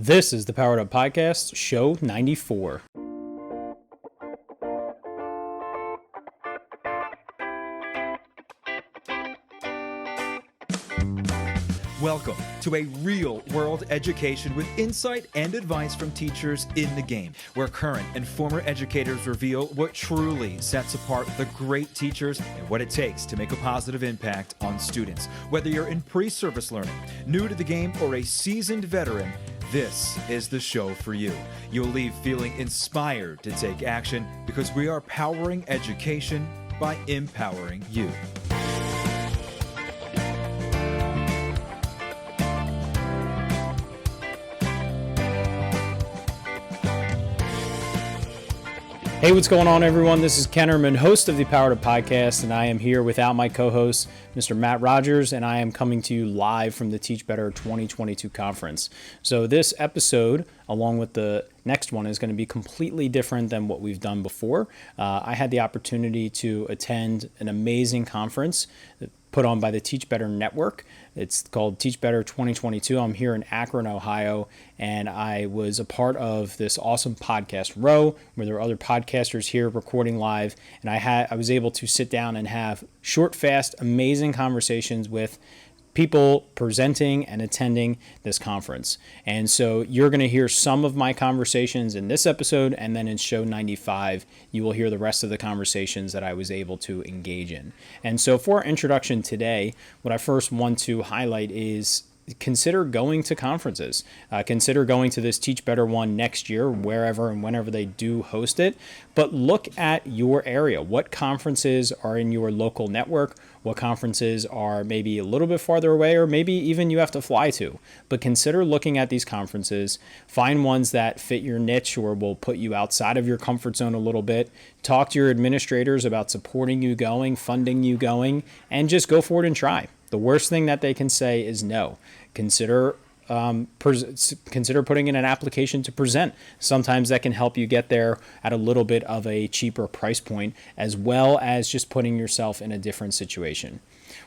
This is the Powered Up Podcast, show 94. Welcome to a real-world education with insight and advice from teachers in the game, where current and former educators reveal what truly sets apart the great teachers and what it takes to make a positive impact on students. Whether you're in pre-service learning, new to the game, or a seasoned veteran, this is the show for you. You'll leave feeling inspired to take action because we are powering education by empowering you. Hey, what's going on, everyone? This is Ken Erman, host of the Powered Up Podcast, and I am here without my co-host, Mr. Matt Rogers, and I am coming to you live from the Teach Better 2022 conference. So this episode, along with the next one, is going to be completely different than what we've done before. I had the opportunity to attend an amazing conference put on by the Teach Better Network. It's called Teach Better 2022. I'm here in Akron, Ohio, and I was a part of this awesome podcast row where there were other podcasters here recording live, and I was able to sit down and have short, fast, amazing conversations with people presenting and attending this conference. And so you're going to hear some of my conversations in this episode, and then in show 95, you will hear the rest of the conversations that I was able to engage in. And so for our introduction today, what I first want to highlight is consider going to conferences. Consider going to this Teach Better one next year, wherever and whenever they do host it. But look at your area. What conferences are in your local network? What conferences are maybe a little bit farther away, or maybe even you have to fly to? But consider looking at these conferences. Find ones that fit your niche or will put you outside of your comfort zone a little bit. Talk to your administrators about supporting you going, funding you going, and just go for it and try. The worst thing that they can say is no. Consider putting in an application to present. Sometimes that can help you get there at a little bit of a cheaper price point, as well as just putting yourself in a different situation.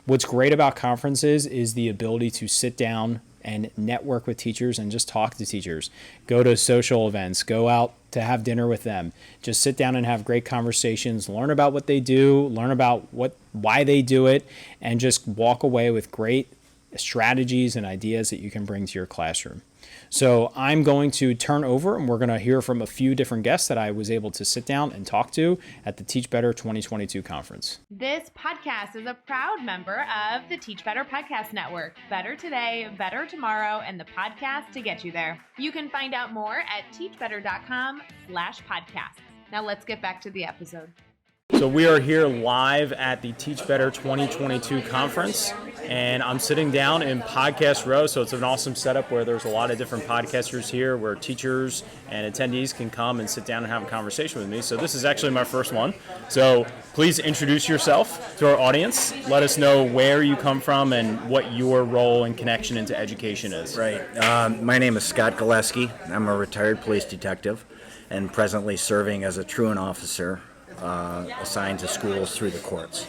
What's great about conferences is the ability to sit down and network with teachers and just talk to teachers. Go to social events, go out to have dinner with them. Just sit down and have great conversations, learn about what they do, learn about why they do it, and just walk away with great strategies and ideas that you can bring to your classroom. So I'm going to turn over, and we're going to hear from a few different guests that I was able to sit down and talk to at the Teach Better 2022 conference. This podcast is a proud member of the Teach Better Podcast Network. Better today, better tomorrow, and the podcast to get you there. You can find out more at teachbetter.com/podcast. Now let's get back to the episode. So we are here live at the Teach Better 2022 conference, and I'm sitting down in podcast row. So it's an awesome setup where there's a lot of different podcasters here where teachers and attendees can come and sit down and have a conversation with me. So this is actually my first one. So please introduce yourself to our audience. Let us know where you come from and what your role and connection into education is. Right. My name is Scott Gillespie. I'm a retired police detective and presently serving as a truant officer assigned to schools through the courts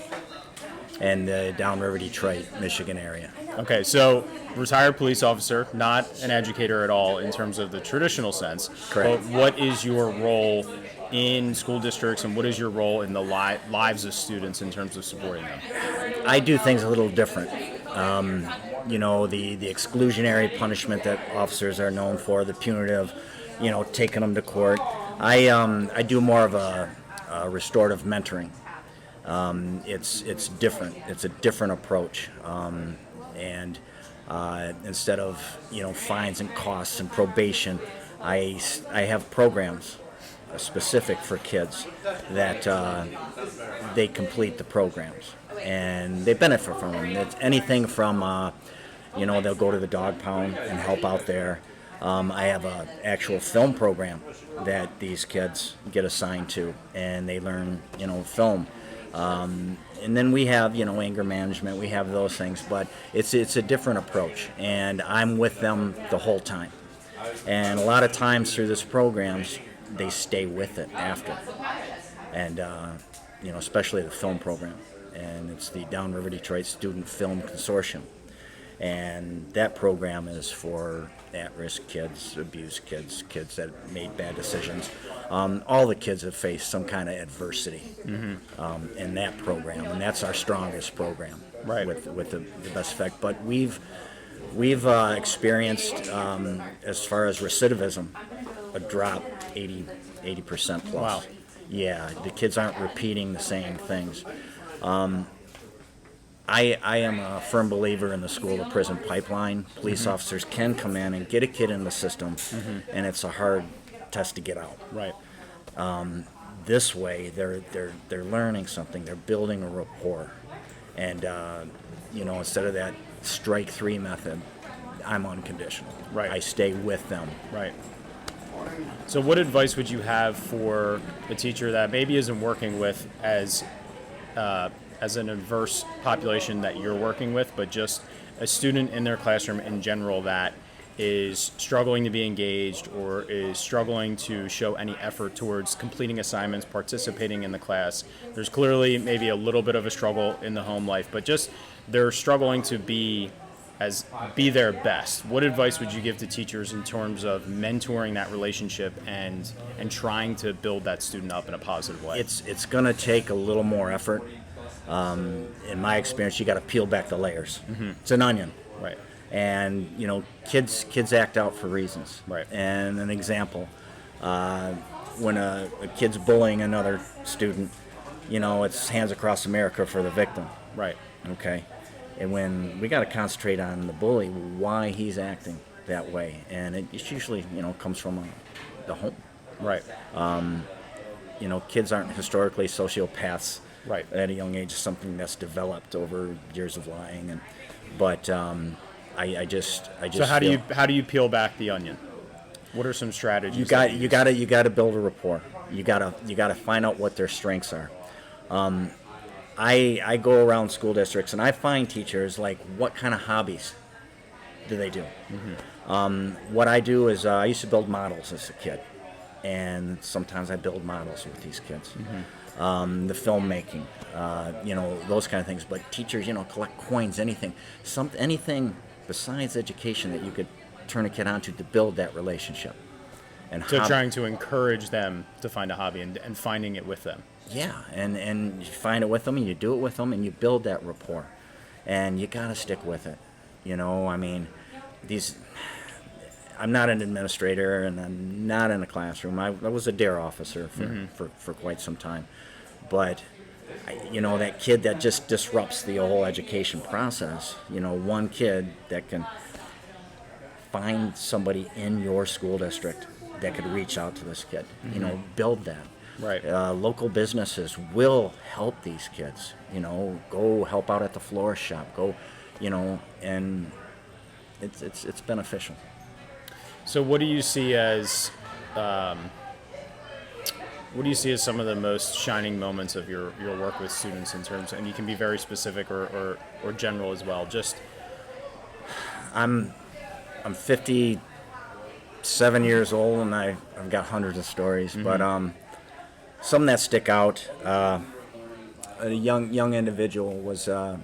and the Downriver, Detroit, Michigan area. Okay, so retired police officer, not an educator at all in terms of the traditional sense. Correct. But what is your role in school districts, and what is your role in the lives of students in terms of supporting them? I do things a little different. The exclusionary punishment that officers are known for, the punitive, taking them to court. I do more of a restorative mentoring. It's different. It's a different approach. And instead of fines and costs and probation, I have programs specific for kids that they complete the programs and they benefit from them. It's anything from they'll go to the dog pound and help out there. I have an actual film program that these kids get assigned to, and they learn, film. And then we have, anger management. We have those things, but it's a different approach, and I'm with them the whole time. And a lot of times through this programs, they stay with it after, and especially the film program. And it's the Downriver Detroit Student Film Consortium. And that program is for at-risk kids, abused kids, kids that made bad decisions. All the kids have faced some kind of adversity in that program, and that's our strongest program, Right. with the best effect. But we've experienced, as far as recidivism, a drop 80% plus. Wow. Yeah, the kids aren't repeating the same things. I am a firm believer in the school to prison pipeline. Police officers can come in and get a kid in the system, and it's a hard test to get out. Right. This way, they're learning something. They're building a rapport, and instead of that strike three method, I'm unconditional. Right. I stay with them. Right. So what advice would you have for a teacher that maybe isn't working with as an adverse population that you're working with, but just a student in their classroom in general that is struggling to be engaged or is struggling to show any effort towards completing assignments, participating in the class? There's clearly maybe a little bit of a struggle in the home life, but just they're struggling to be their best. What advice would you give to teachers in terms of mentoring that relationship and trying to build that student up in a positive way? It's going to take a little more effort. In my experience, you got to peel back the layers. It's an onion. Right. And kids act out for reasons. Right. And an example, when a kid's bullying another student, it's hands across America for the victim. Right. Okay. And when we got to concentrate on the bully, why he's acting that way, and it usually comes from the home. Right. Kids aren't historically sociopaths. Right. At a young age, is something that's developed over years of lying, but I just. So how do you peel back the onion? What are some strategies? You got to build a rapport. You got to find out what their strengths are. I go around school districts and I find teachers like, what kind of hobbies do they do? What I do is I used to build models as a kid, and sometimes I build models with these kids. The filmmaking, those kind of things. But teachers, collect coins, anything besides education that you could turn a kid onto to build that relationship. And so trying to encourage them to find a hobby and finding it with them. Yeah, and you find it with them, and you do it with them, and you build that rapport, and you got to stick with it. I'm not an administrator, and I'm not in a classroom. I was a DARE officer for quite some time. But, that kid that just disrupts the whole education process, one kid that can find somebody in your school district that could reach out to this kid, build that. Right. Local businesses will help these kids, go help out at the florist shop, and it's beneficial. So what do you see as some of the most shining moments of your work with students in terms, and you can be very specific or general as well. Just I'm 57 years old, and I've got hundreds of stories, but some that stick out. A young individual was They're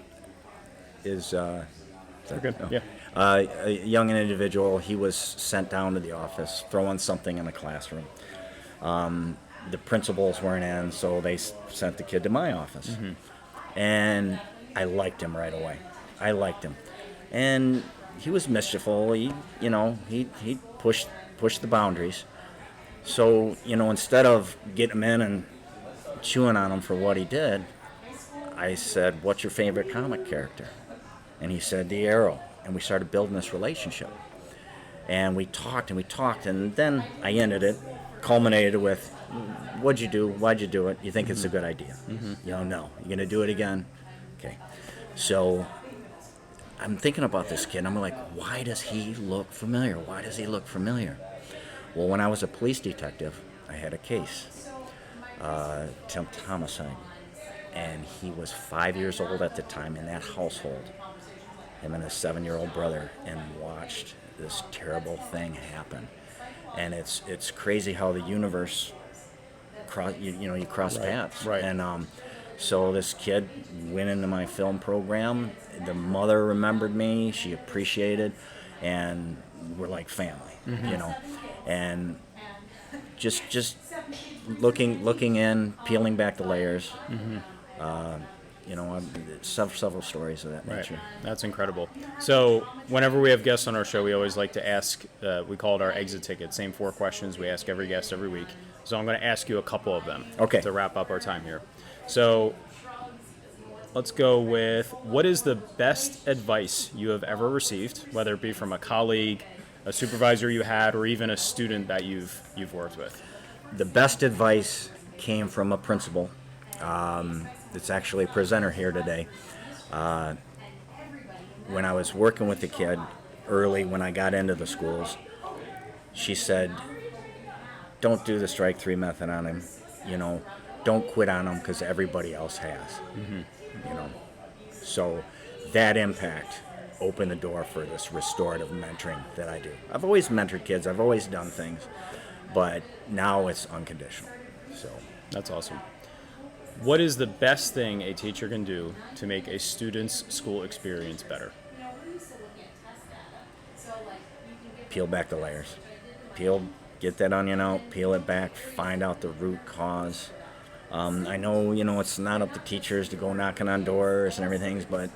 good. Oh. Yeah. A young individual, he was sent down to the office, throwing something in the classroom. The principals weren't in, so they sent the kid to my office. And I liked him right away. I liked him. And he was mischievous. He pushed the boundaries. So, instead of getting him in and chewing on him for what he did, I said, "What's your favorite comic character?" And he said, "The Arrow." And we started building this relationship. And we talked, and then I ended it, culminated with, "What'd you do? Why'd you do it? You think it's a good idea?" No. You gonna do it again? Okay. So I'm thinking about this kid, and I'm like, why does he look familiar? Why does he look familiar? Well, when I was a police detective, I had a case, attempted homicide, and he was 5 years old at the time in that household, him and his 7-year-old brother, and watched this terrible thing happen. And it's crazy how the universe you cross paths. Right. And So this kid went into my film program. The mother remembered me. She appreciated, and we're like family, you know. And just looking in, peeling back the layers. You know, several stories of that nature. Right. That's incredible. So whenever we have guests on our show, we always like to ask, we call it our exit ticket, same 4 questions we ask every guest every week. So I'm going to ask you a couple of them to wrap up our time here. So let's go with, what is the best advice you have ever received, whether it be from a colleague, a supervisor you had, or even a student that you've worked with? The best advice came from a principal. It's actually a presenter here today. When I was working with the kid early, when I got into the schools, she said, don't do the strike 3 method on him. You know, don't quit on him because everybody else has. You know, so that impact opened the door for this restorative mentoring that I do. I've always mentored kids. I've always done things, but now it's unconditional. So that's awesome. What is the best thing a teacher can do to make a student's school experience better? Peel back the layers. Get that onion out, peel it back, find out the root cause. I know, you know, it's not up to teachers to go knocking on doors and everything, but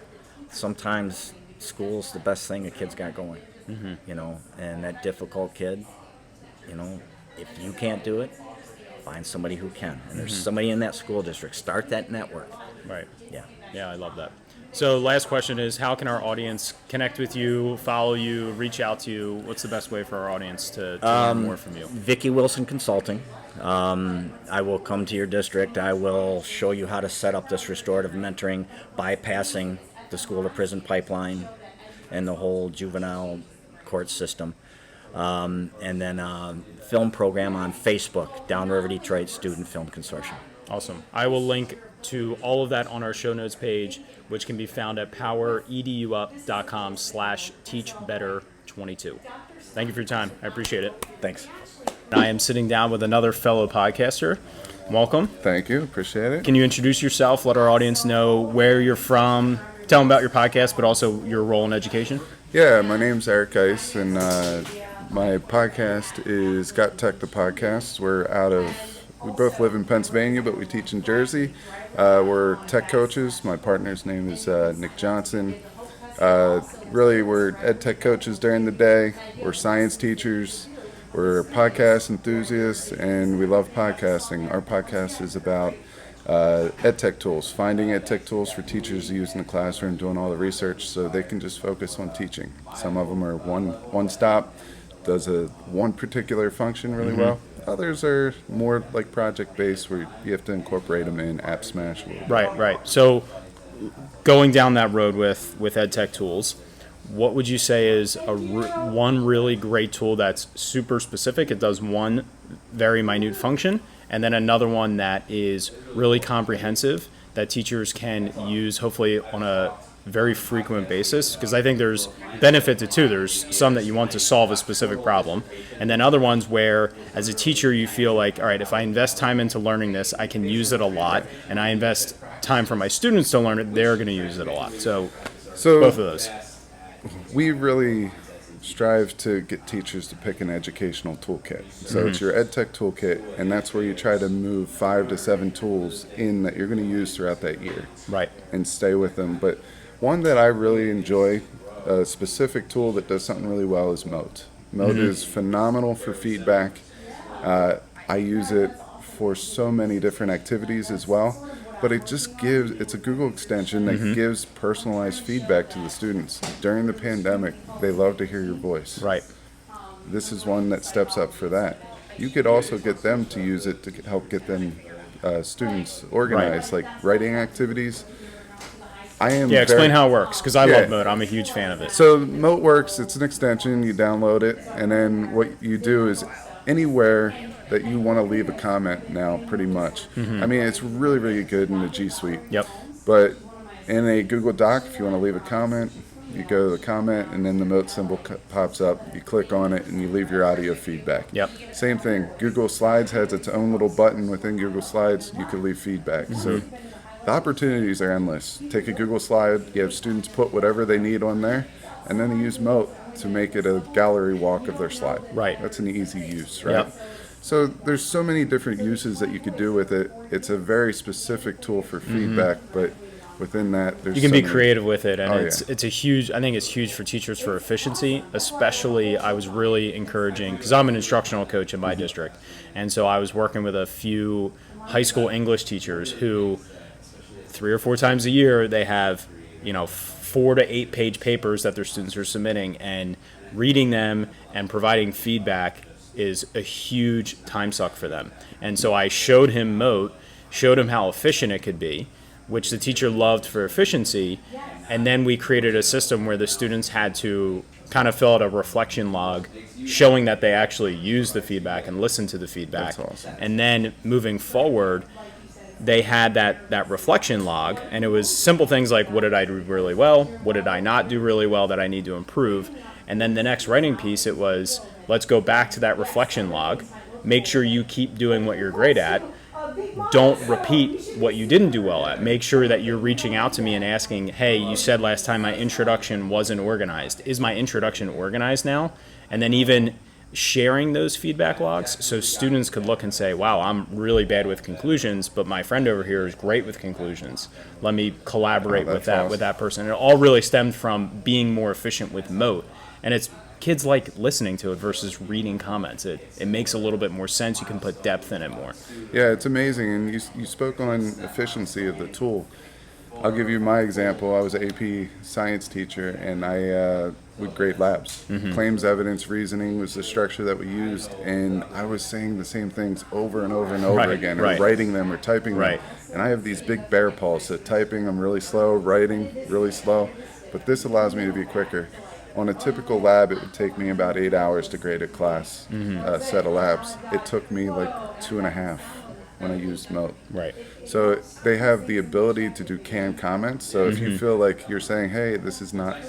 sometimes school's the best thing a kid's got going, you know, and that difficult kid, you know, if you can't do it, find somebody who can. And there's somebody in that school district. Start that network. Right. Yeah. Yeah, I love that. So last question is, how can our audience connect with you, follow you, reach out to you? What's the best way for our audience to learn more from you? Vicki Wilson Consulting. I will come to your district. I will show you how to set up this restorative mentoring, bypassing the school-to-prison pipeline and the whole juvenile court system. And then film program on Facebook, Downriver Detroit Student Film Consortium. Awesome. I will link to all of that on our show notes page, which can be found at powereduup.com/teachbetter22. Thank you for your time. I appreciate it. Thanks. I am sitting down with another fellow podcaster. Welcome. Thank you. Appreciate it. Can you introduce yourself, let our audience know where you're from, tell them about your podcast, but also your role in education? Yeah, my name's Eric Guise, and my podcast is Got Tech the Podcast. We both live in Pennsylvania, but we teach in Jersey. We're tech coaches. My partner's name is Nick Johnson. Really, we're ed tech coaches during the day. We're science teachers. We're podcast enthusiasts, and we love podcasting. Our podcast is about ed tech tools, finding ed tech tools for teachers to use in the classroom, doing all the research so they can just focus on teaching. Some of them are one stop, does one particular function really well. Others are more like project-based where you have to incorporate them in App Smash a little bit. Right. So going down that road with EdTech tools, what would you say is one really great tool that's super specific? It does one very minute function, and then another one that is really comprehensive that teachers can use hopefully on a very frequent basis, because I think there's benefit to two. There's some that you want to solve a specific problem, and then other ones where as a teacher you feel like, all right, if I invest time into learning this, I can use it a lot, and I invest time for my students to learn it, they're going to use it a lot. So both of those. We really strive to get teachers to pick an educational toolkit. So it's your EdTech toolkit, and that's where you try to move 5 to 7 tools in that you're going to use throughout that year. Right. And stay with them. But one that I really enjoy, a specific tool that does something really well, is Mote. Mote is phenomenal for feedback. I use it for so many different activities as well. But it's a Google extension that gives personalized feedback to the students. During the pandemic, they love to hear your voice. Right. This is one that steps up for that. You could also get them to use it to help get them students organized, like writing activities. Explain how it works, because I love Mote. I'm a huge fan of it. So Mote works, it's an extension, you download it, and then what you do is anywhere that you want to leave a comment now, pretty much. I mean, it's really, really good in the G Suite. Yep. But in a Google Doc, if you want to leave a comment, you go to the comment, and then the Mote symbol pops up. You click on it, and you leave your audio feedback. Yep. Same thing. Google Slides has its own little button within Google Slides. You can leave feedback. So the opportunities are endless. Take a Google slide, you have students put whatever they need on there, and then they use Moat to make it a gallery walk of their slide. Right. That's an easy use, right? Yep. So there's so many different uses that you could do with it. It's a very specific tool for feedback, but within that, there's You can so be many- creative with it, and Oh, it's a huge. I think it's huge for teachers for efficiency. Especially, I was really encouraging because I'm an instructional coach in my district, and so I was working with a few high school English teachers who 3 or 4 times a year they have 4 to 8 page papers that their students are submitting, and reading them and providing feedback is a huge time suck for them. And so I showed him Moat, showed him how efficient it could be, which the teacher loved for efficiency, and then we created a system where the students had to kind of fill out a reflection log showing that they actually used the feedback and listened to the feedback. That's awesome. And then moving forward, they had that reflection log, and it was simple things like, what did I do really well? What did I not do really well that I need to improve? And then the next writing piece, it was, let's go back to that reflection log, make sure you keep doing what you're great at, don't repeat what you didn't do well at. Make sure that you're reaching out to me and asking, hey, you said last time my introduction wasn't organized. Is my introduction organized now? And then even sharing those feedback logs so students could look and say, wow, I'm really bad with conclusions, but my friend over here is great with conclusions. Let me collaborate with that person. And it all really stemmed from being more efficient with Moat. And it's kids like listening to it versus reading comments. It makes a little bit more sense. You can put depth in it more. Yeah, it's amazing. And you spoke on efficiency of the tool. I'll give you my example. I was an AP science teacher, and I would grade labs. Claims, evidence, reasoning was the structure that we used, and I was saying the same things over and over and over again, or writing them or typing them. And I have these big bear paws, so typing I'm really slow, writing really slow, but this allows me to be quicker. On a typical lab, it would take me about 8 hours to grade a class, set of labs. It took me like 2.5 when I used Moat. Right. So they have the ability to do canned comments. So if you feel like you're saying, hey, this is not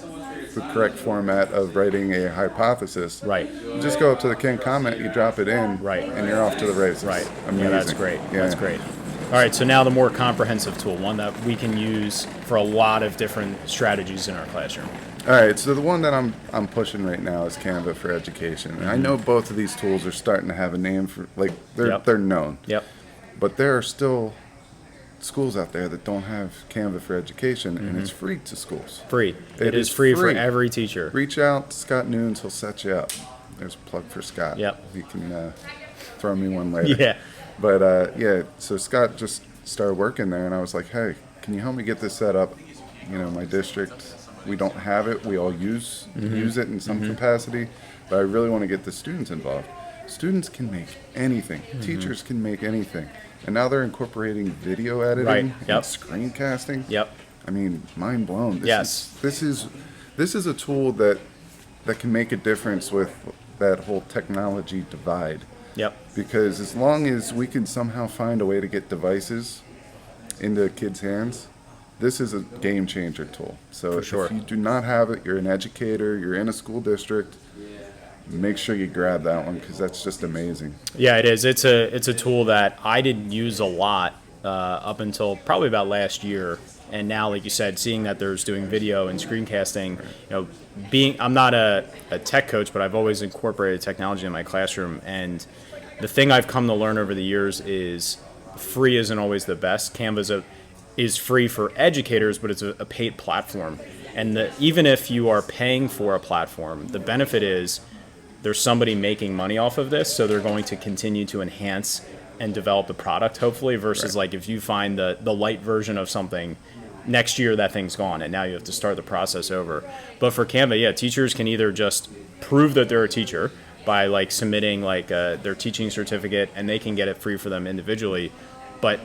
the correct format of writing a hypothesis, you just go up to the canned comment, you drop it in, and you're off to the races. Right. Amazing. Yeah, that's great. Yeah. That's great. All right, so now the more comprehensive tool, one that we can use for a lot of different strategies in our classroom. All right, so the one that I'm pushing right now is Canva for Education. And I know both of these tools are starting to have a name for, like, they're known. Yep. But there are still schools out there that don't have Canva for Education, and it's free to schools. Free. It is is free for free. every teacher. Reach out to Scott Nunes, he'll set you up. There's a plug for Scott. Yep. You can throw me one later. Yeah. But so Scott just started working there, and I was like, hey, can you help me get this set up? My district, we don't have it. We all use it in some capacity, but I really want to get the students involved. Students can make anything. Teachers can make anything. And now they're incorporating video editing and screencasting. Yep. I mean, mind blown. Yes. This is a tool that can make a difference with that whole technology divide. Yep. Because as long as we can somehow find a way to get devices into kids' hands, this is a game changer tool. So if you do not have it, you're an educator, you're in a school district, make sure you grab that one because that's just amazing. Yeah, it is. It's a tool that I didn't use a lot up until probably about last year. And now, like you said, seeing that there's doing video and screencasting, I'm not a tech coach, but I've always incorporated technology in my classroom. And the thing I've come to learn over the years is free isn't always the best. Canva is free for educators, but it's a paid platform. And even if you are paying for a platform, the benefit is there's somebody making money off of this, so they're going to continue to enhance and develop the product, hopefully, versus like if you find the light version of something, next year that thing's gone, and now you have to start the process over. But for Canva, teachers can either just prove that they're a teacher by like submitting like their teaching certificate, and they can get it free for them individually, but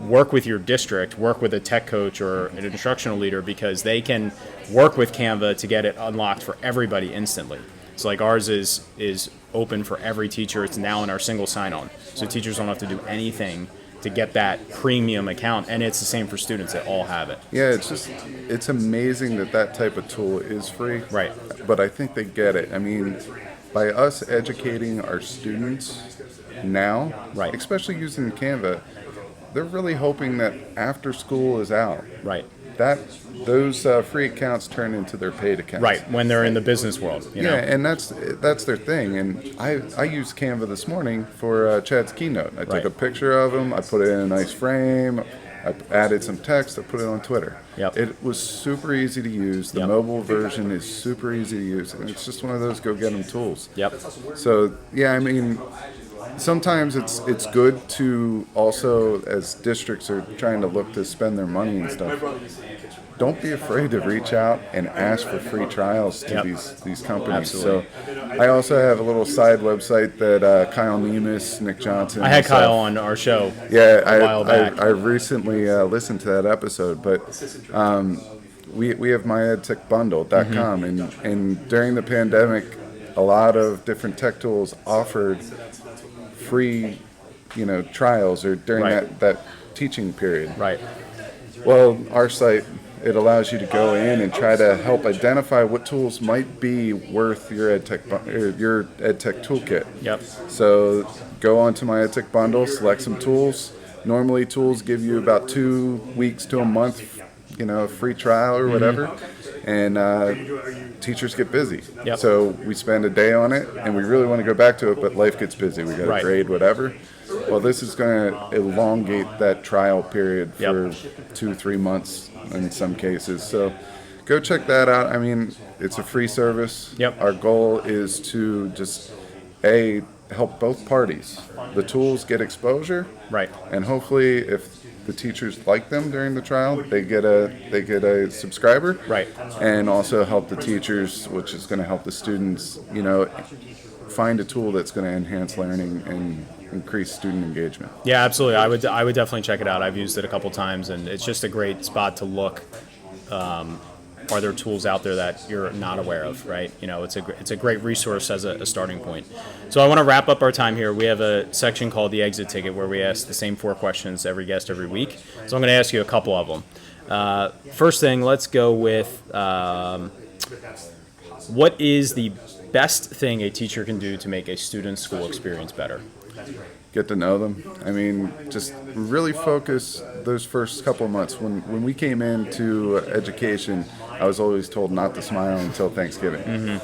work with your district, work with a tech coach or an instructional leader, because they can work with Canva to get it unlocked for everybody instantly. So like ours is open for every teacher. It's now in our single sign-on. So teachers don't have to do anything to get that premium account, and it's the same for students. They all have it. Yeah, it's amazing that type of tool is free. Right. But I think they get it. I mean, by us educating our students now, especially using Canva, they're really hoping that after school is out, Right. that those free accounts turn into their paid accounts. Right. When they're in the business world, you know? Yeah, and that's their thing. And I used Canva this morning for Chad's keynote. I took Right. a picture of him. I put it in a nice frame. I added some text. I put it on Twitter. Yep. It was super easy to use. The Yep. mobile version is super easy to use, and it's just one of those go-get-them tools. Yep. So yeah, I mean, sometimes it's good to also, as districts are trying to look to spend their money and stuff, don't be afraid to reach out and ask for free trials to Yep. these companies. Absolutely. So I also have a little side website that Kyle Nemus, Nick Johnson. I had myself- Kyle on our show. Yeah, a while back. I recently listened to that episode, but we have myedtechbundle.com, and during the pandemic, a lot of different tech tools offered free, trials or during Right. that teaching period. Right. Well, our site, it allows you to go in and try to help identify what tools might be worth your EdTech toolkit. Yep. So go onto my EdTech bundle, select some tools. Normally tools give you about 2 weeks to a month, a free trial or whatever. And teachers get busy. Yep. So we spend a day on it, and we really want to go back to it, but life gets busy. We got to Right. grade, whatever. Well, this is going to elongate that trial period for Yep. 2-3 months in some cases. So go check that out. I mean, it's a free service. Yep. Our goal is to just, help both parties. The tools get exposure. Right. And hopefully, if the teachers like them during the trial, they get a subscriber. Right. And also help the teachers, which is going to help the students, find a tool that's going to enhance learning and increase student engagement. Yeah, absolutely. I would definitely check it out. I've used it a couple times, and it's just a great spot to look. Are there tools out there that you're not aware of, right? It's a great resource as a starting point. So I want to wrap up our time here. We have a section called the exit ticket where we ask the same 4 questions to every guest every week. So I'm going to ask you a couple of them. First thing, let's go with what is the best thing a teacher can do to make a student's school experience better? Get to know them. I mean, just really focus those first couple of months. When we came into education, I was always told not to smile until Thanksgiving. Mm-hmm.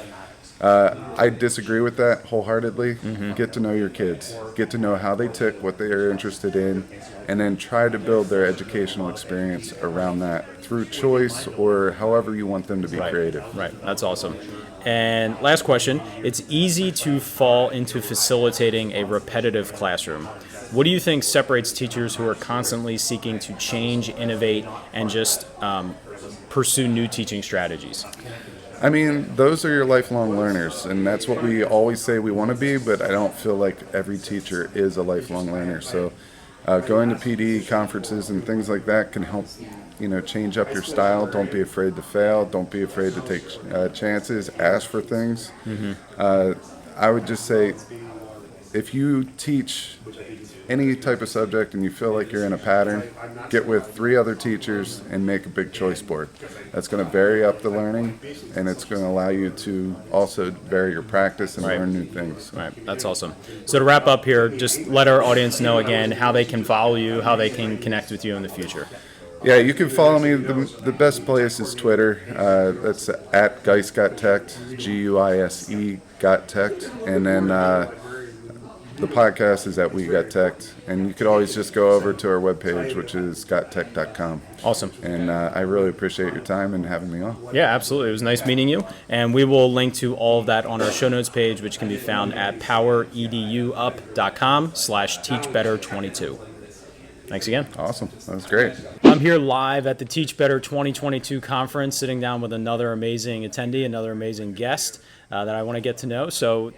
I disagree with that wholeheartedly. Mm-hmm. Get to know your kids. Get to know how they tick, what they are interested in, and then try to build their educational experience around that through choice or however you want them to be creative. Right. That's awesome. And last question, it's easy to fall into facilitating a repetitive classroom. What do you think separates teachers who are constantly seeking to change, innovate, and just pursue new teaching strategies? I mean, those are your lifelong learners, and that's what we always say we want to be, but I don't feel like every teacher is a lifelong learner. So going to PD conferences and things like that can help change up your style. Don't be afraid to fail. Don't be afraid to take chances. Ask for things. Mm-hmm. I would just say, if you teach any type of subject and you feel like you're in a pattern, get with 3 other teachers and make a big choice board. That's going to vary up the learning, and it's going to allow you to also vary your practice and learn new things. Right, that's awesome. So to wrap up here, just let our audience know again how they can follow you, how they can connect with you in the future. Yeah, you can follow me. The best place is Twitter. That's at Guise Got Teched, Guise Got Teched. And then the podcast is at We Got Teched. And you could always just go over to our webpage, which is gottech.com. Awesome. And I really appreciate your time and having me on. Yeah, absolutely. It was nice meeting you. And we will link to all of that on our show notes page, which can be found at powereduup.com/teachbetter22. Thanks again. Awesome. That was great. I'm here live at the Teach Better 2022 conference, sitting down with another amazing attendee, another amazing guest that I want to get to know. So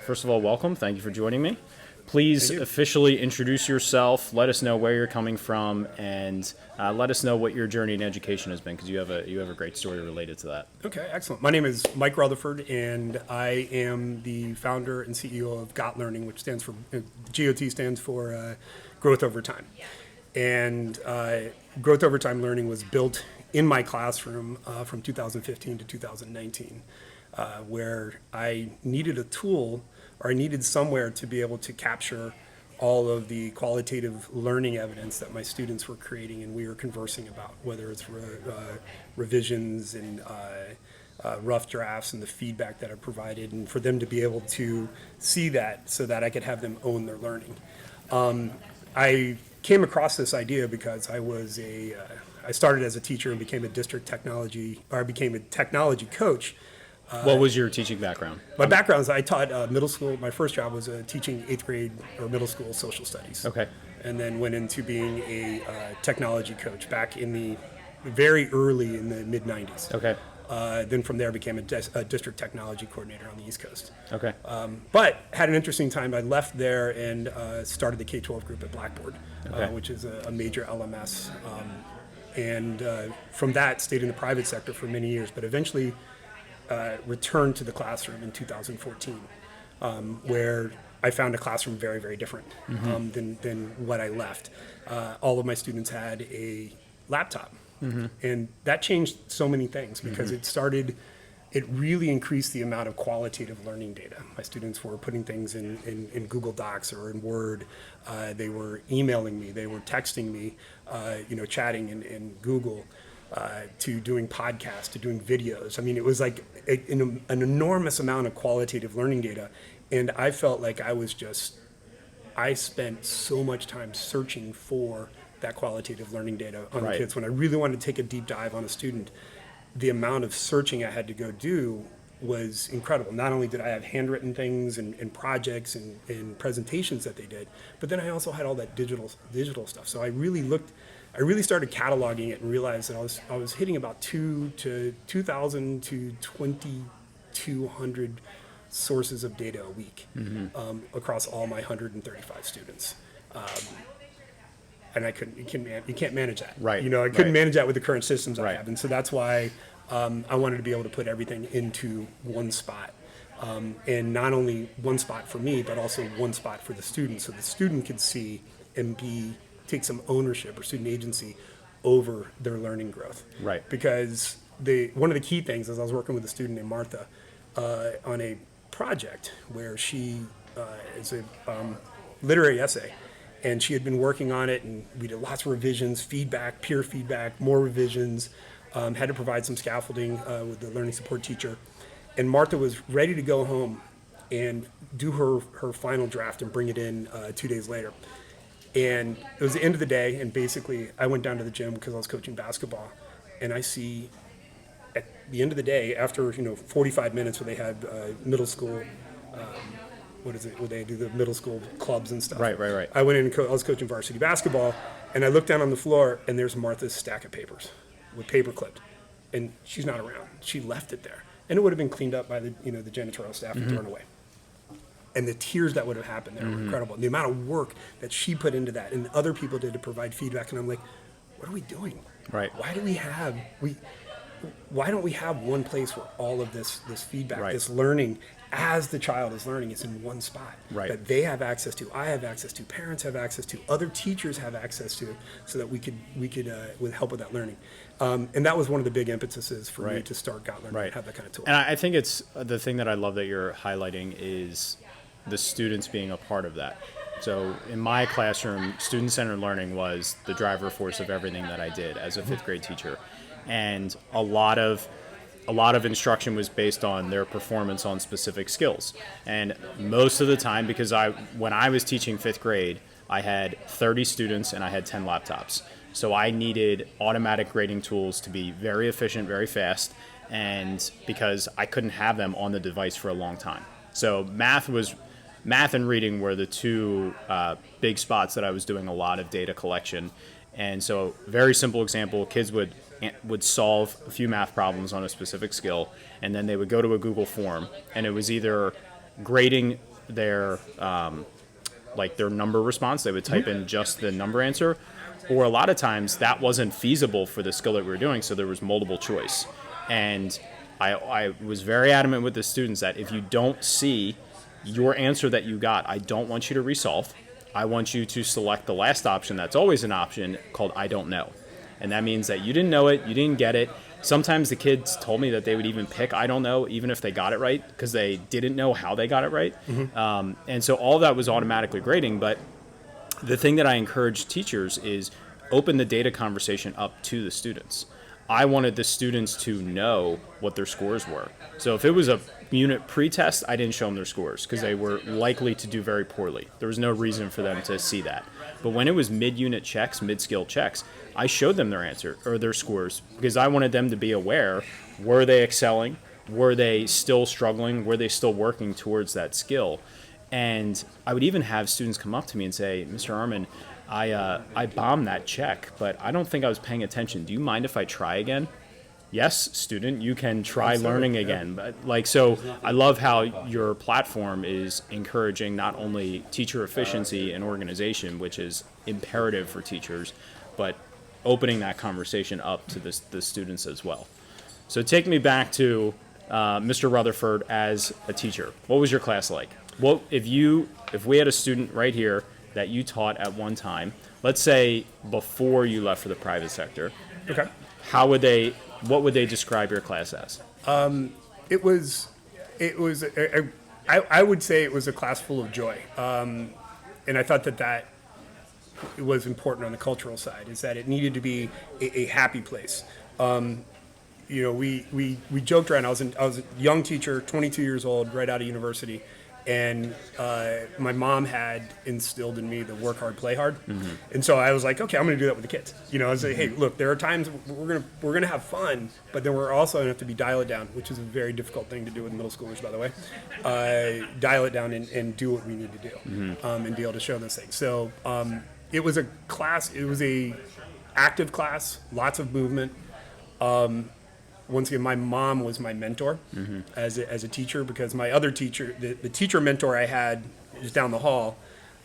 first of all, welcome. Thank you for joining me. Please officially introduce yourself. Let us know where you're coming from, and let us know what your journey in education has been, because you have a great story related to that. Okay, excellent. My name is Mike Rutherford, and I am the founder and CEO of GOT Learning, which stands for GOT stands for Growth Over Time. And Growth Over Time Learning was built in my classroom from 2015 to 2019, where I needed a tool, or I needed somewhere to be able to capture all of the qualitative learning evidence that my students were creating and we were conversing about, whether it's revisions and rough drafts and the feedback that I provided, and for them to be able to see that so that I could have them own their learning. I came across this idea because I started as a teacher and became a became a technology coach. What was your teaching background? My background is I taught middle school. My first job was teaching 8th grade or middle school social studies. Okay. And then went into being a technology coach back in the very early in the mid 90s. Okay. Then from there became a district technology coordinator on the East Coast. Okay. But had an interesting time. I left there and started the K-12 group at Blackboard, Okay. which is a major LMS. And from that, stayed in the private sector for many years, but eventually returned to the classroom in 2014, where I found a classroom very, very different than what I left. All of my students had a laptop. And that changed so many things because it really increased the amount of qualitative learning data. My students were putting things in Google Docs or in Word. They were emailing me, they were texting me, chatting in Google, to doing podcasts, to doing videos. I mean, it was like an enormous amount of qualitative learning data. And I felt like I spent so much time searching for that qualitative learning data on the kids. When I really wanted to take a deep dive on a student, the amount of searching I had to go do was incredible. Not only did I have handwritten things and projects and presentations that they did, but then I also had all that digital stuff. So I really started cataloging it and realized that I was hitting about 2,000 to 2,200 sources of data a week across all my 135 students. And you can't manage that. Right. I couldn't manage that with the current systems I have. And so that's why I wanted to be able to put everything into one spot. And not only one spot for me, but also one spot for the student. So the student could see and take some ownership or student agency over their learning growth. Right. Because one of the key things is I was working with a student named Martha on a project where she is a literary essay. And she had been working on it, and we did lots of revisions, feedback, peer feedback, more revisions, had to provide some scaffolding with the learning support teacher. And Martha was ready to go home and do her final draft and bring it in 2 days later. And it was the end of the day, and basically I went down to the gym because I was coaching basketball, and I see at the end of the day, after 45 minutes where they had middle school, where they do the middle school clubs and stuff. Right. I went in and I was coaching varsity basketball, and I looked down on the floor, and there's Martha's stack of papers with paper clipped, and she's not around. She left it there, and it would have been cleaned up by the janitorial staff and thrown away. And the tears that would have happened there were incredible. And the amount of work that she put into that, and other people did to provide feedback, and I'm like, what are we doing? Right. Why don't we have one place where all of this feedback, Right. this learning, as the child is learning, is in one spot Right. that they have access to, I have access to, parents have access to, other teachers have access to, so that we could with help with that learning. And that was one of the big impetuses for me Right. to start Got Learning, Right. have that kind of tool. And I think it's the thing that I love that you're highlighting is the students being a part of that. So in my classroom, student-centered learning was the driver force of everything that I did as a fifth grade teacher. And a lot of instruction was based on their performance on specific skills. And most of the time, because when I was teaching fifth grade, I had 30 students and I had 10 laptops. So I needed automatic grading tools to be very efficient, very fast, and because I couldn't have them on the device for a long time. So math and reading were the two big spots that I was doing a lot of data collection. And so very simple example, kids would solve a few math problems on a specific skill, and then they would go to a Google form, and it was either grading their their number response. They would type in just the number answer, or a lot of times that wasn't feasible for the skill that we were doing, so there was multiple choice. And I was very adamant with the students that if you don't see your answer that you got, I don't want you to resolve. I want you to select the last option that's always an option called I don't know. And that means that you didn't know it, you didn't get it. Sometimes the kids told me that they would even pick I don't know, even if they got it right, because they didn't know how they got it right. And so all of that was automatically grading. But the thing that I encourage teachers is open the data conversation up to the students. I wanted the students to know what their scores were. So if it was a unit pre-test, I didn't show them their scores because they were likely to do very poorly. There was no reason for them to see that. But when it was mid-unit checks, mid-skill checks, I showed them their answer or their scores because I wanted them to be aware, were they excelling? Were they still struggling? Were they still working towards that skill? And I would even have students come up to me and say, Mr. Arman, I bombed that check, but I don't think I was paying attention. Do you mind if I try again? Yes, student, you can try learning again. But so I love how your platform is encouraging not only teacher efficiency and organization, which is imperative for teachers, but opening that conversation up to the students as well. So take me back to Mr. Rutherford as a teacher. What was your class like? What if we had a student right here that you taught at one time, let's say before you left for the private sector, Okay. What would they describe your class as? It was, I would say it was a class full of joy. And I thought that was important on the cultural side, is that it needed to be a happy place. We joked around. I was a young teacher, 22 years old, right out of university. And my mom had instilled in me the work hard, play hard, and so I was like, okay, I'm going to do that with the kids. I was like, hey, look, there are times we're gonna have fun, but then we're also going to have to dial it down, which is a very difficult thing to do with middle schoolers, by the way. Dial it down and do what we need to do, and be able to show those things. So it was a class. It was a active class, lots of movement. Once again, my mom was my mentor as a teacher, because my other teacher, the teacher mentor I had just down the hall,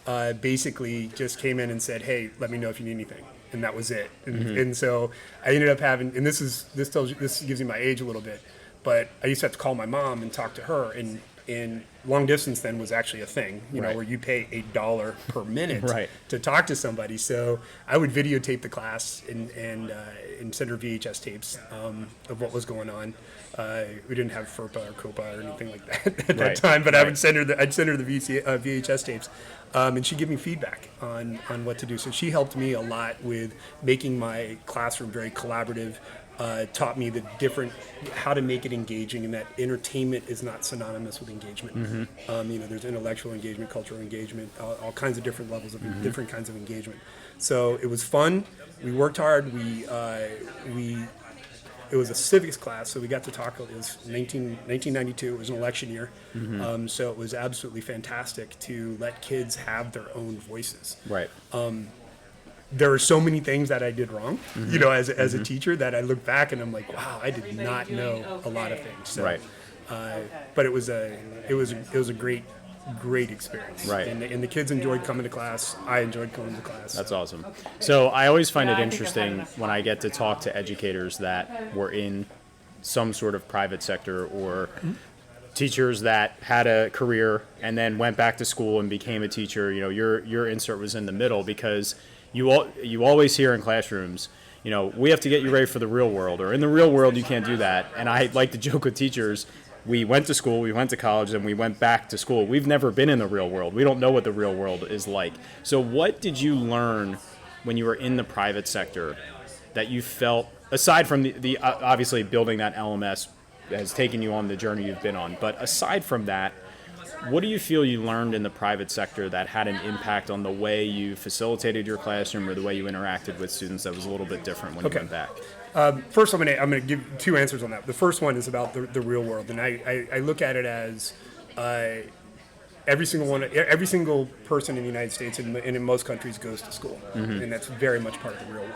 basically just came in and said, hey, let me know if you need anything. And that was it. And so I ended up having, and this gives you my age a little bit, but I used to have to call my mom and talk to her, and long distance then was actually a thing, where you pay $1 per minute to talk to somebody. So I would videotape the class and send her VHS tapes of what was going on. We didn't have FERPA or COPA or anything like that at that time, but I'd send her the VHS tapes, and she'd give me feedback on what to do. So she helped me a lot with making my classroom very collaborative. Taught me how to make it engaging, and that entertainment is not synonymous with engagement. There's intellectual engagement, cultural engagement, all kinds of different levels of different kinds of engagement. So it was fun. We worked hard. It was a civics class, so we got to talk. It was 1992. It was an election year, so it was absolutely fantastic to let kids have their own voices. Right. There are so many things that I did wrong, as a teacher, that I look back and I'm like, wow, I did not know a lot of things. So, right. But it was a great experience. Right. And the kids enjoyed coming to class. I enjoyed coming to class. That's awesome. So I always find it interesting when I get to talk to educators that were in some sort of private sector, or teachers that had a career and then went back to school and became a teacher. Your insert was in the middle, because you always hear in classrooms, we have to get you ready for the real world, or in the real world you can't do that. And I like to joke with teachers, we went to school, we went to college, and we went back to school. We've never been in the real world. We don't know what the real world is like. So what did you learn when you were in the private sector that you felt, aside from the obviously building that LMS has taken you on the journey you've been on, but aside from that, what do you feel you learned in the private sector that had an impact on the way you facilitated your classroom or the way you interacted with students that was a little bit different when you went back? First, I'm going to give two answers on that. The first one is about the real world, and I look at it as every single person in the United States and in most countries goes to school, and that's very much part of the real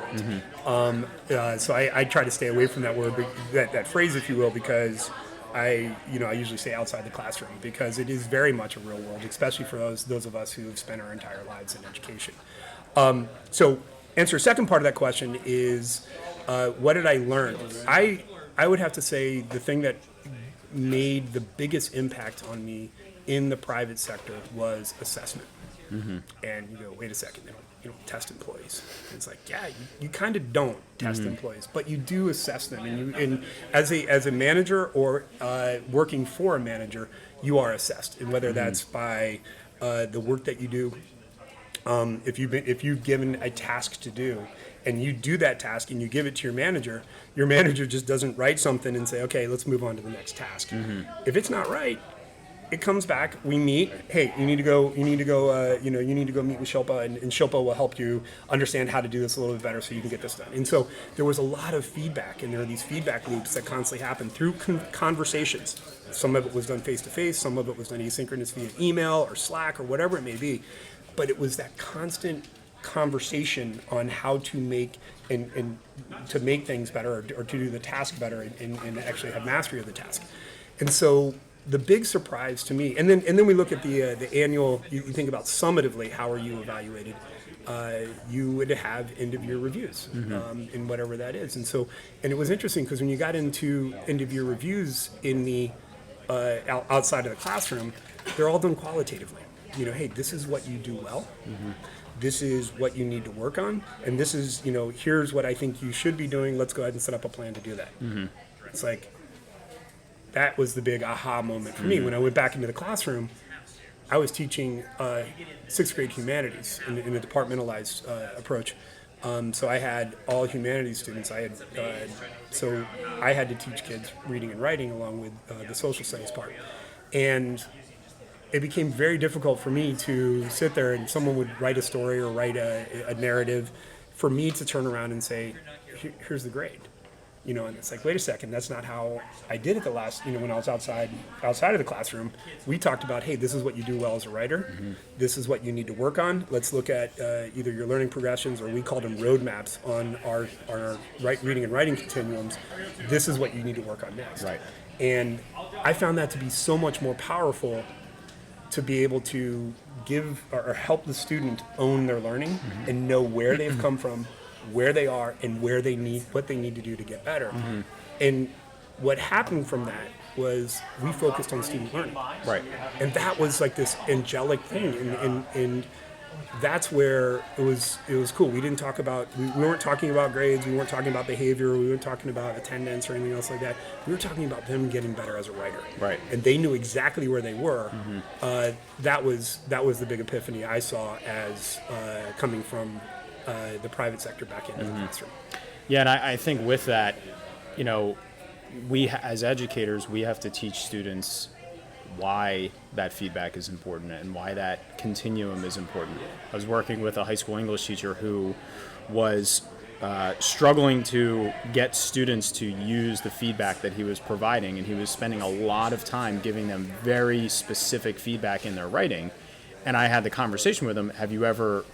world. So I try to stay away from that word, that phrase, if you will, because I usually say outside the classroom, because it is very much a real world, especially for those of us who have spent our entire lives in education. So answer second part of that question is, what did I learn? I would have to say the thing that made the biggest impact on me in the private sector was assessment. And you go, wait a second, you don't test employees. And it's like, yeah, you kind of don't test employees, but you do assess them. And as a manager or working for a manager, you are assessed. And whether that's by the work that you do, If you've given a task to do, and you do that task and you give it to your manager just doesn't write something and say, okay, let's move on to the next task. If it's not right, it comes back. We meet. Hey, you need to go meet with Shilpa, and Shilpa will help you understand how to do this a little bit better so you can get this done. And so there was a lot of feedback, and there are these feedback loops that constantly happen through conversations. Some of it was done face to face, some of it was done asynchronous via email or Slack or whatever it may be. But it was that constant conversation on how to make and to make things better, or to do the task better, and actually have mastery of the task. And so the big surprise to me, and then we look at the annual. You think about summatively, how are you evaluated? You would have end of year reviews, in whatever that is. And it was interesting because when you got into end of year reviews in the outside of the classroom, they're all done qualitatively. Hey, this is what you do well. This is what you need to work on, and this is, here's what I think you should be doing. Let's go ahead and set up a plan to do that. It's like, that was the big aha moment for me. When I went back into the classroom, I was teaching 6th grade humanities in a departmentalized approach. So I had all humanities students. So I had to teach kids reading and writing along with the social studies part. And it became very difficult for me to sit there and someone would write a story or write a narrative for me to turn around and say, here's the grade. And it's like, wait a second, that's not how I did it the last, when I was outside of the classroom. We talked about, hey, this is what you do well as a writer. This is what you need to work on. Let's look at either your learning progressions, or we called them roadmaps on our reading and writing continuums. This is what you need to work on next. Right. And I found that to be so much more powerful, to be able to give or help the student own their learning and know where they've come from, where they are, and what they need to do to get better. And what happened from that was we focused on student learning. Right. And that was like this angelic thing. And that's where it was cool. We didn't talk about, we weren't talking about grades, we weren't talking about behavior, we weren't talking about attendance or anything else like that. We were talking about them getting better as a writer. Right. And they knew exactly where they were. That was the big epiphany I saw as coming from the private sector back into the classroom. Yeah, and I think with that, we as educators, we have to teach students why that feedback is important and why that continuum is important. I was working with a high school English teacher who was struggling to get students to use the feedback that he was providing, and he was spending a lot of time giving them very specific feedback in their writing. And I had the conversation with him, have you ever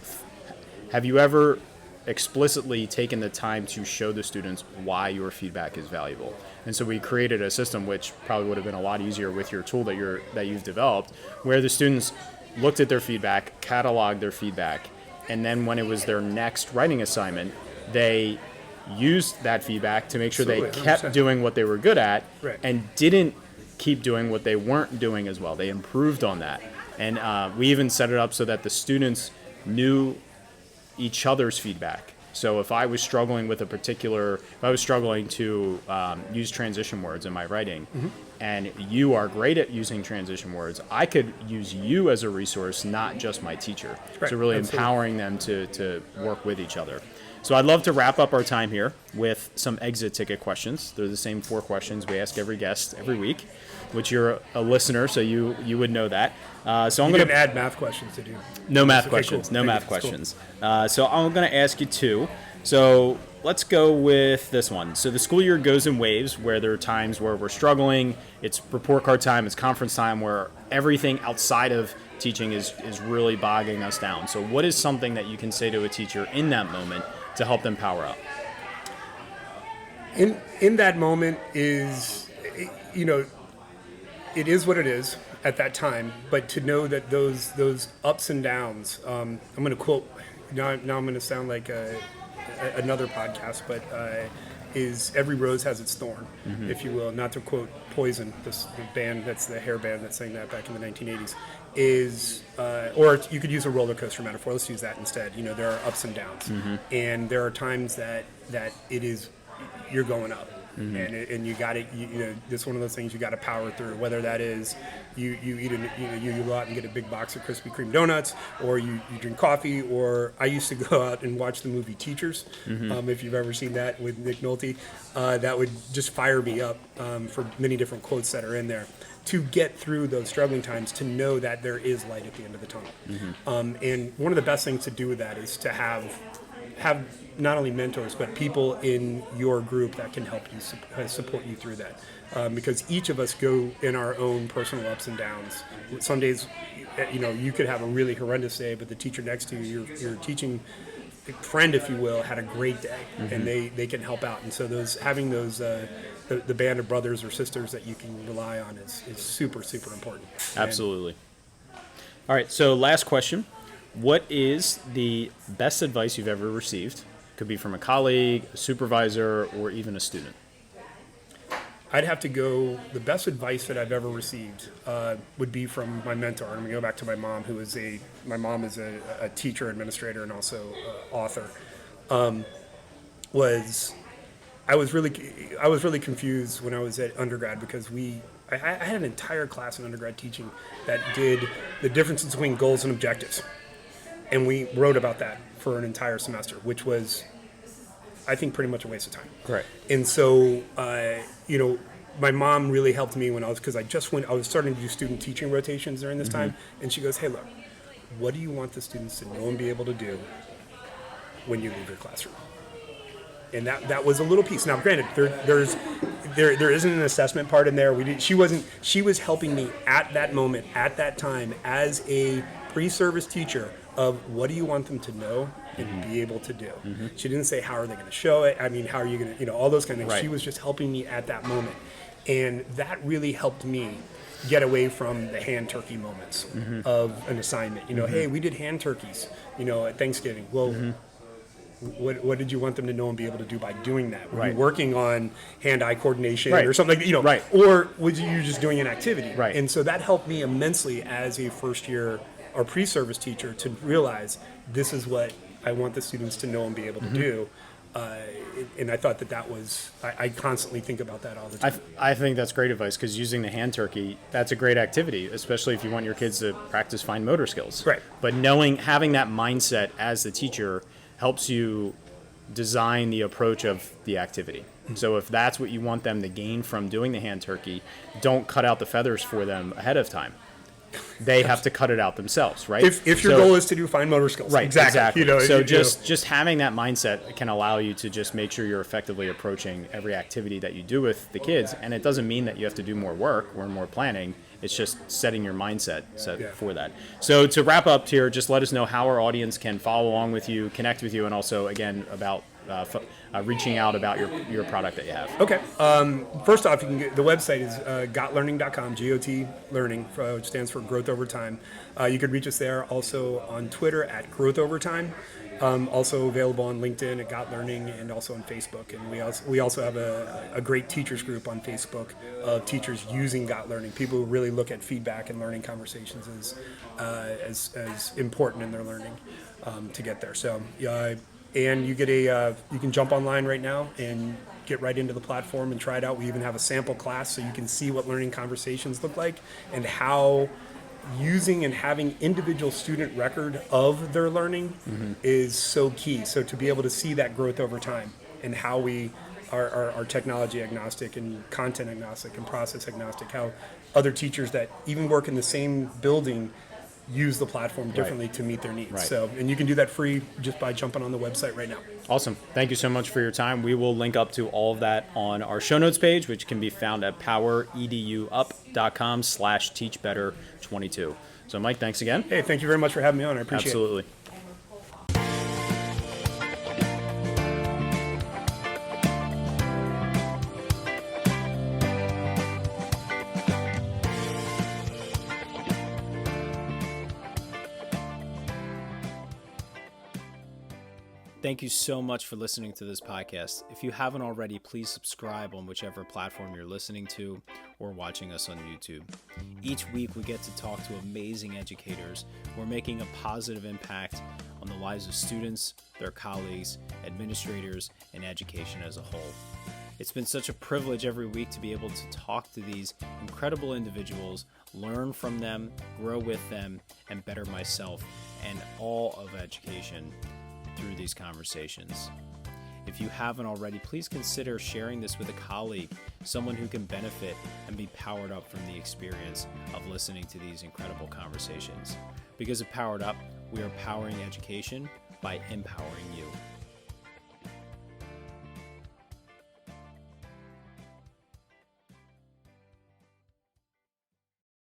explicitly taken the time to show the students why your feedback is valuable? And so we created a system, which probably would have been a lot easier with your tool that you've developed, where the students looked at their feedback, cataloged their feedback, and then when it was their next writing assignment, they used that feedback to make sure they kept doing what they were good at, and didn't keep doing what they weren't doing as well. They improved on that. And we even set it up so that the students knew each other's feedback. So if I was struggling to use transition words in my writing, and you are great at using transition words, I could use you as a resource, not just my teacher. Right. So really Absolutely. empowering them to work with each other. So I'd love to wrap up our time here with some exit ticket questions. They're the same 4 questions we ask every guest every week, which you're a listener, so you would know that. So I'm going to add math questions to do. No math Okay, questions. cool. No Thank math you. questions. So I'm going to ask you 2. So let's go with this one. So the school year goes in waves, where there are times where we're struggling. It's report card time. It's conference time, where everything outside of teaching is really bogging us down. So what is something that you can say to a teacher in that moment to help them power up? In that moment is, it is what it is at that time, but to know that those ups and downs, I'm going to quote, now I'm going to sound like another podcast, but is every rose has its thorn, if you will, not to quote Poison, the band, that's the hair band that sang that back in the 1980s, is, or you could use a roller coaster metaphor, let's use that instead. There are ups and downs, and there are times that it is, you're going up, and you got to, it's one of those things you got to power through. Whether that is you go out and get a big box of Krispy Kreme donuts, or you drink coffee, or I used to go out and watch the movie Teachers, if you've ever seen that with Nick Nolte. That would just fire me up for many different quotes that are in there, to get through those struggling times, to know that there is light at the end of the tunnel. And one of the best things to do with that is to have not only mentors, but people in your group that can help you support you through that. Because each of us go in our own personal ups and downs. Some days, you could have a really horrendous day, but the teacher next to you, your teaching friend, if you will, had a great day, and they can help out. And so having those the band of brothers or sisters that you can rely on is super, super important. Absolutely. All right, so last question. What is the best advice you've ever received? Could be from a colleague, a supervisor, or even a student. I'd have to go, the best advice that I've ever received would be from my mentor. I'm going to go back to my mom, my mom is a teacher, administrator, and also author. I was really confused when I was at undergrad, because I had an entire class in undergrad teaching that did the difference between goals and objectives. And we wrote about that for an entire semester, which was, I think, pretty much a waste of time. Correct. And so, my mom really helped me because I was starting to do student teaching rotations during this time. And she goes, hey, look, what do you want the students to know and be able to do when you leave your classroom? And that was a little piece. Now, granted, there isn't an assessment part in there. She was helping me at that moment, at that time, as a pre-service teacher, of what do you want them to know and be able to do. She didn't say, how are they going to show it? I mean, how are you going to, all those kind of things. Right. She was just helping me at that moment. And that really helped me get away from the hand turkey moments of an assignment. Hey, we did hand turkeys, at Thanksgiving. Well, what did you want them to know and be able to do by doing that? Were you working on hand-eye coordination or something like that, or was you just doing an activity? Right. And so that helped me immensely as a first-year or pre-service teacher to realize this is what I want the students to know and be able to do. And I thought that was, I constantly think about that all the time. I think that's great advice, because using the hand turkey, that's a great activity, especially if you want your kids to practice fine motor skills. Right. But having that mindset as the teacher helps you design the approach of the activity. So if that's what you want them to gain from doing the hand turkey, don't cut out the feathers for them ahead of time. They have to cut it out themselves, right? If your goal is to do fine motor skills. Right, exactly. Just having that mindset can allow you to just make sure you're effectively approaching every activity that you do with the kids. And it doesn't mean that you have to do more work or more planning. It's just setting your mindset for that. So to wrap up here, just let us know how our audience can follow along with you, connect with you, and also, again, about reaching out about your product that you have. Okay. First off, you can the website is gotlearning.com, GOT Learning, which stands for Growth Over Time. You could reach us there. Also on Twitter at Growth Over Time. Also available on LinkedIn at Got Learning, and also on Facebook. And we also have a great teachers group on Facebook of teachers using Got Learning. People who really look at feedback and learning conversations as important in their learning to get there. So. And you get you can jump online right now and get right into the platform and try it out. We even have a sample class so you can see what learning conversations look like and how using and having individual student record of their learning is so key. So to be able to see that growth over time and how we are technology agnostic and content agnostic and process agnostic, how other teachers that even work in the same building use the platform differently to meet their needs. Right. So, and you can do that free just by jumping on the website right now. Awesome. Thank you so much for your time. We will link up to all of that on our show notes page, which can be found at powereduup.com/teachbetter22. So Mike, thanks again. Hey, thank you very much for having me on. I appreciate it. Absolutely. Thank you so much for listening to this podcast. If you haven't already, please subscribe on whichever platform you're listening to or watching us on YouTube. Each week, we get to talk to amazing educators who are making a positive impact on the lives of students, their colleagues, administrators, and education as a whole. It's been such a privilege every week to be able to talk to these incredible individuals, learn from them, grow with them, and better myself and all of education through these conversations. If you haven't already, please consider sharing this with a colleague, someone who can benefit and be powered up from the experience of listening to these incredible conversations. Because of Powered Up, we are powering education by empowering you.